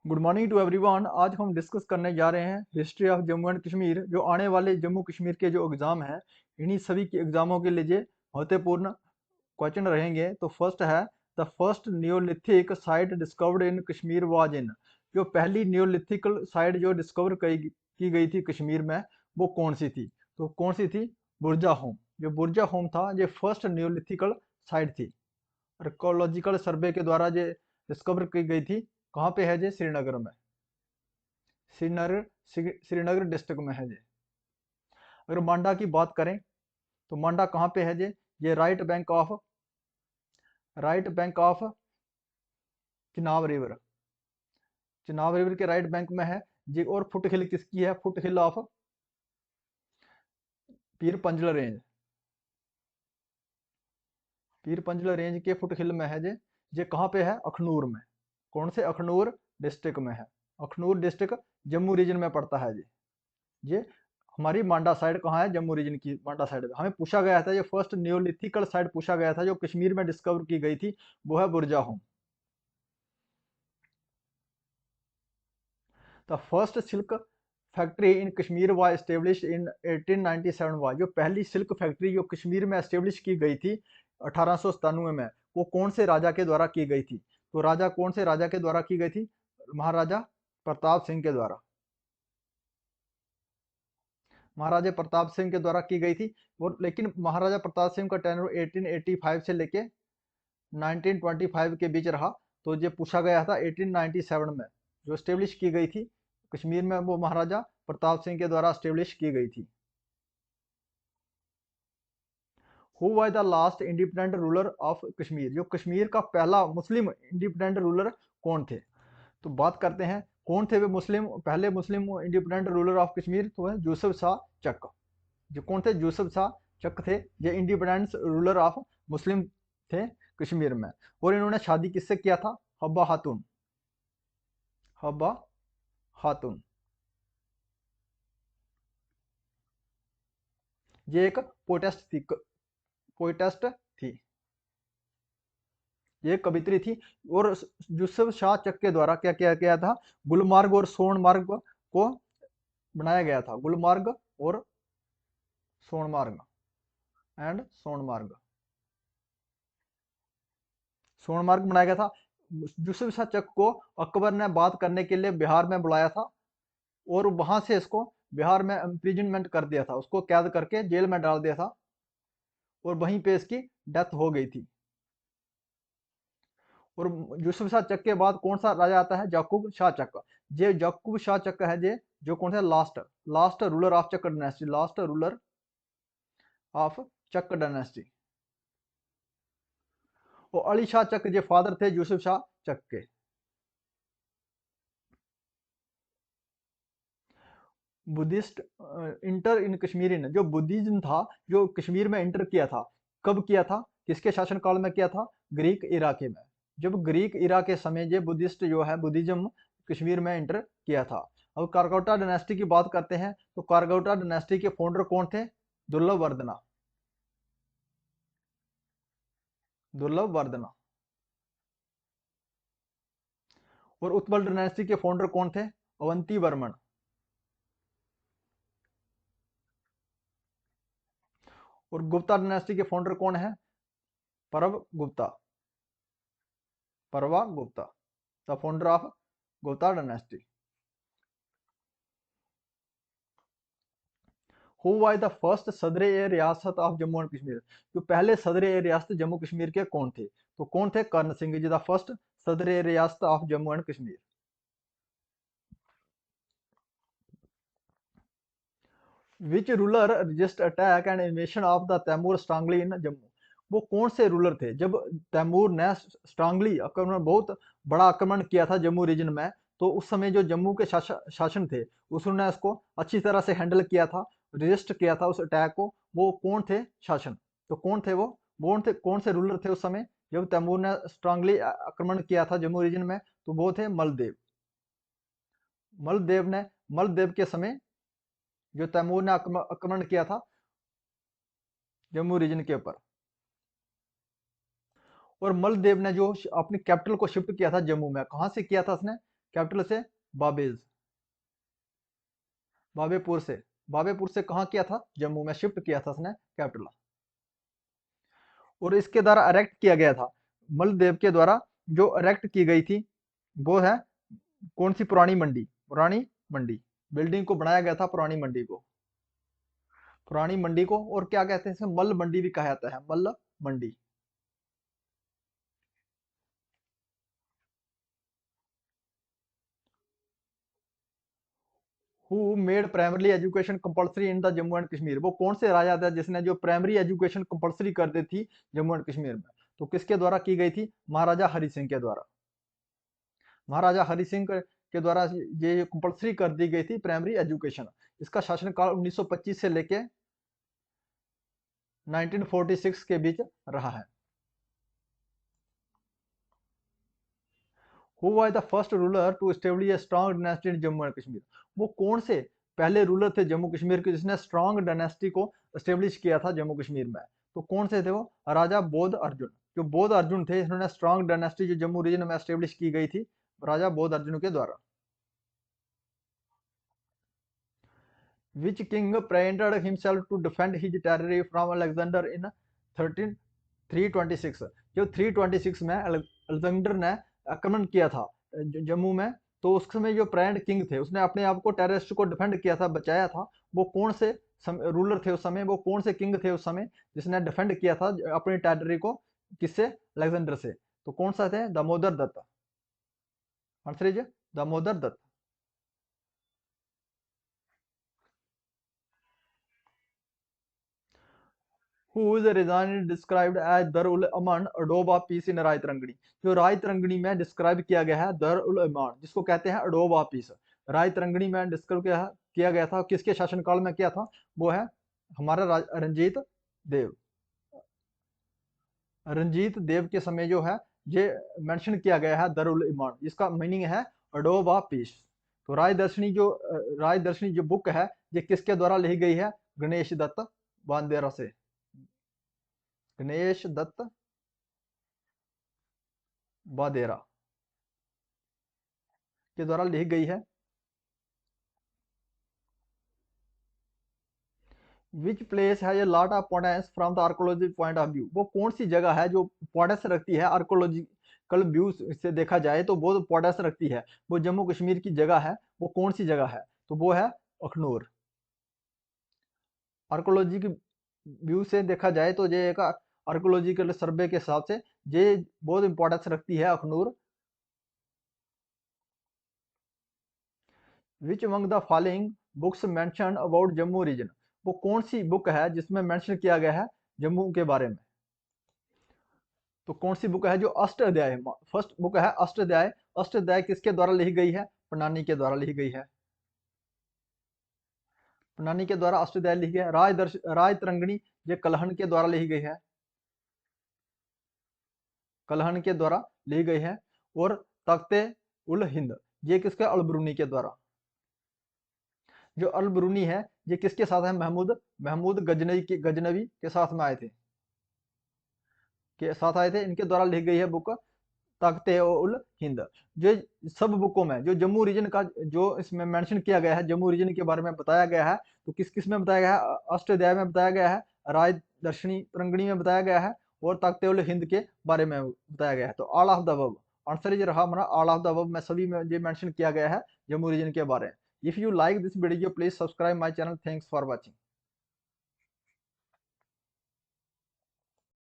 Good morning to everyone. आज हम discuss करने जा रहे हैं history of Jammu and Kashmir. जो आने वाले जम्मू कश्मीर के जो एग्ज़ाम हैं, इन्हीं सभी के एग्ज़ामों के लिए महत्वपूर्ण क्वेश्चन रहेंगे। तो फर्स्ट है, the first Neolithic site discovered in Kashmir was in. जो पहली नियोलिथिकल साइट जो डिस्कवर की गई थी कश्मीर में, वो कौन सी थी? तो कौन सी थी? बुरजा होम। जो बुरजा होम था, ये फर्स्ट नियोलिथिकल साइट थी। आर्कोलॉजिकल सर्वे के द्वारा ये डिस्कवर की गई थी। कहाँ पे है? ये श्रीनगर में। श्रीनगर श्रीनगर डिस्ट्रिक्ट में है ये। अगर मांडा की बात करें तो मांडा कहाँ पे है? ये right bank of Chenab river. Chenab river के राइट बैंक में है जी। और फुट हिल किसकी है? Foot hill of Pir Panjal range. Pir Panjal range के फुट हिल में है ये कहाँ पे है? अखनूर में। कौन से? अखनूर डिस्ट्रिक्ट में है। अखनूर डिस्ट्रिक्ट जम्मू रीजन में पड़ता है ये हमारी मांडा साइड कहाँ है? जम्मू रीजन की मांडा साइड। हमें पूछा गया था, ये फर्स्ट नियोलिथिकल साइड पूछा गया था जो कश्मीर में डिस्कवर की गई थी, वो है बुरजा home. The first silk factory in Kashmir was established in 1897। Was जो पहली सिल्क फैक्ट्री जो कश्मीर में एस्टेब्लिश की गई थी 1897 में, वो कौन से राजा के द्वारा की गई थी? तो राजा कौन से राजा के द्वारा की गई थी? महाराजा प्रताप सिंह के द्वारा। महाराजा प्रताप सिंह के द्वारा की गई थी। और लेकिन महाराजा प्रताप सिंह का टेन्योर 1885 से लेके 1925 के बीच रहा। तो ये पूछा गया था 1897 में जो स्टेब्लिश की गई थी कश्मीर में, वो महाराजा प्रताप सिंह के द्वारा स्टेब्लिश की गई थी। Who was the last independent ruler of Kashmir? जो कश्मीर का पहला मुस्लिम इंडिपेंडेंट रूलर कौन थे? तो बात करते हैं कौन थे वे पहले मुस्लिम इंडिपेंडेंट रूलर ऑफ कश्मीर। तो है यूसुफ शाह चक। जो कौन थे? यूसुफ शाह चक थे। ये इंडिपेंडेंस रूलर ऑफ मुस्लिम थे कश्मीर में। और इन्होंने शादी किससे किया था? हब्बा खातून। हब्बा खातून। ये एक पोइटेस्ट थी। ये कवित्री थी। और यूसुफ शाह चक के द्वारा क्या किया गया था? गुलमार्ग और सोनमार्ग को बनाया गया था। गुलमार्ग और सोनमार्ग सोनमार्ग बनाया गया था। यूसुफ शाह चक को अकबर ने बात करने के लिए बिहार में बुलाया था। और वहां से इसको बिहार में इम्प्रिजनमेंट कर दिया था, उसको कैद करके जेल में डाल दिया था। और वहीं पे इसकी डेथ हो गई थी। और यूसुफ शाह चक के बाद कौन सा राजा आता है? याकूब शाह चक। ये याकूब शाह चक है ये जो कौन सा? Last last ruler of Chak dynasty. Last ruler of Chak dynasty. और अली शाह चक ये फादर थे यूसुफ शाह चक के। बुद्धिस्ट इंटर इन कश्मीर। इन जो बुद्धिज्म था, जो कश्मीर में इंटर किया था, कब किया था? किसके शासनकाल में किया था? ग्रीक इराके में। जब ग्रीक इरा के समय ये बुद्धिस्ट जो है बुद्धिज्म कश्मीर में इंटर किया था। अब कारगोटा डायनेस्टी की बात करते हैं तो कारगोटा डायनेस्टी के फाउंडर कौन थे? दुर्लभ वर्धना। दुर्लभ वर्धना। और उत्पल डायनेस्टी के फाउंडर कौन थे? अवंती वर्मन। और गुप्ता डायनेस्टी के फाउंडर कौन है? परब गुप्ता। परवा Gupta, the founder of Gupta dynasty. Who was the first Sadr e Riyasat of Jammu and Kashmir? जो पहले सदर ए रियासत जम्मू कश्मीर के कौन थे? तो कौन थे? Karan Singh ji the first Sadr e Riyasat of Jammu and Kashmir. Which ruler resist attack and invasion of the Timur strongly in Jammu? वो कौन से रूलर थे जब तैमूर ने स्ट्रांगली आक्रमण, बहुत बड़ा आक्रमण किया था जम्मू रीजन में? तो उस समय जो जम्मू के शासन थे, उसने उसको अच्छी तरह से हैंडल किया था, रजिस्ट किया था उस अटैक को। वो कौन थे शासन? तो कौन थे वो? कौन से रूलर थे उस समय जब तैमूर ने स्ट्रांगली आक्रमण किया था जम्मू रीजन में? तो वो थे मलदेव। मलदेव के समय जो तैमूर ने आक्रमण किया था जम्मू रीजन के ऊपर। और मलदेव ने जो अपनी कैपिटल को शिफ्ट किया था जम्मू में, कहाँ से किया था उसने? कैपिटल से बाबेज, बाबेपुर से, बाबेपुर से कहाँ किया था, जम्मू में शिफ्ट किया था उसने कैपिटल। और इसके द्वारा अरेक्ट किया गया था, मलदेव के द्वारा जो अरेक्ट की गई थी वो है कौन सी, पुरानी मंडी, पुरानी मंडी, बिल्डिंग को बनाया गया था पुरानी मंडी को, पुरानी मंडी को। और क्या कहते हैं इसे, मल्ल मंडी भी कहा जाता है, मल्ल मंडी। Who made primary education compulsory in the Jammu and Kashmir, वो कौन से राजा था जिसने जो प्राइमरी एजुकेशन कंपलसरी कर दी थी जम्मू एंड कश्मीर में, तो किसके द्वारा की गई थी, महाराजा हरि सिंह के द्वारा, महाराजा हरि सिंह के द्वारा ये कंपलसरी कर दी गई थी प्राइमरी एजुकेशन। इसका शासनकाल 1925 से लेके 1946 के बीच रहा है। Who was the first ruler to establish a strong dynasty in Jammu and Kashmir, वो कौन से पहले रूलर थे जम्मू कश्मीर के जिसने स्ट्रॉन्ग डायनेस्टी को एस्टेब्लिश किया था जम्मू कश्मीर में, तो कौन से थे वो, राजा बोध अर्जुन। जो बोध अर्जुन थे इन्होंने स्ट्रॉन्ग डायनेस्टी जो जम्मू रीजन में एस्टेब्लिश की गई थी राजा बोध अर्जुन के द्वारा। Which king painted himself to defend his territory from Alexander in 326, जो 326 में अलेक्जेंडर ने आक्रमण किया था जम्मू में, तो उस समय जो प्रेंड किंग थे उसने अपने आप को टेररिस्ट को डिफेंड किया था, बचाया था, वो कौन से रूलर थे उस समय, वो कौन से किंग थे उस समय जिसने डिफेंड किया था अपनी टेरिटरी को, किससे, अलेक्जेंडर से, तो कौन सा थे, Damodar Datt. Answer is Damodar Datt. who is originally described as Dar ul Aman, adobe of peace in राय तरंगणी, जो राय तरंगणी में डिस्क्राइब किया गया है दर उल अमान, जिसको कहते हैं अडोब ऑफ पीस, राय तरंगणी में डिस्क्राइब किया गया था, किसके शासनकाल में किया था, वो है हमारा रंजीत देव, रंजीत देव के समय जो है ये मेंशन किया गया है दर उल अमान, जिसका मीनिंग है अडोब ऑफ पीस। तो राय दर्शनी जो बुक है ये किसके द्वारा लिखी गई है, गणेश दत्त बांदेरा से, गणेश दत्त बादेरा के द्वारा लिखी गई है। विच प्लेस है ये lot of importance from the archaeology point of view, वो कौन सी जगह है जो इंपॉर्टेंस रखती है आर्कोलॉजिकल व्यू से देखा जाए तो बहुत इंपॉर्टेंस रखती है, वो जम्मू कश्मीर की जगह है, वो कौन सी जगह है, तो वो है अखनूर। आर्कोलॉजी की व्यू से देखा जाए तो ये एक आर्कोलॉजिकल सर्वे के हिसाब से ये बहुत इंपॉर्टेंस रखती है Akhnoor. Which among the following books mention about Jammu region, वो कौन सी बुक है जिसमें मेंशन किया गया है जम्मू के बारे में, तो कौन सी बुक है, जो अष्ट अध्याय, फर्स्ट बुक है अष्ट अध्याय। अष्ट अध्याय किसके द्वारा लिखी गई है, पन्नानी के द्वारा लिखी गई है, पन्नानी के द्वारा अष्ट अध्याय लिखी है। राय तरंगणी ये कलहन के द्वारा लिखी गई है, कलहन के द्वारा लिखी गई है। और तख्ते उल हिंद ये किसके, अलबरूनी के द्वारा, जो अलबरूनी है ये किसके साथ है, महमूद गजनवी के साथ में आए थे, इनके द्वारा लिखी गई है बुक तख्ते उल हिंद। जो सब बुकों में जो जम्मू रीजन का जो इसमें मेंशन किया गया है, जम्मू रीजन के बारे में बताया गया है, तो किस किस में बताया गया है, अष्ट अध्याय में बताया गया है, राय दर्शनी तरंगणी में बताया गया है, और तख्ते उल हिंद के बारे में बताया गया है। तो all of the above answer is रहा हमारा ऑल ऑफ द अबव में सभी में ये मेंशन किया गया है जम्मू रीजन के बारे में। If you like this video please subscribe my channel. Thanks for watching.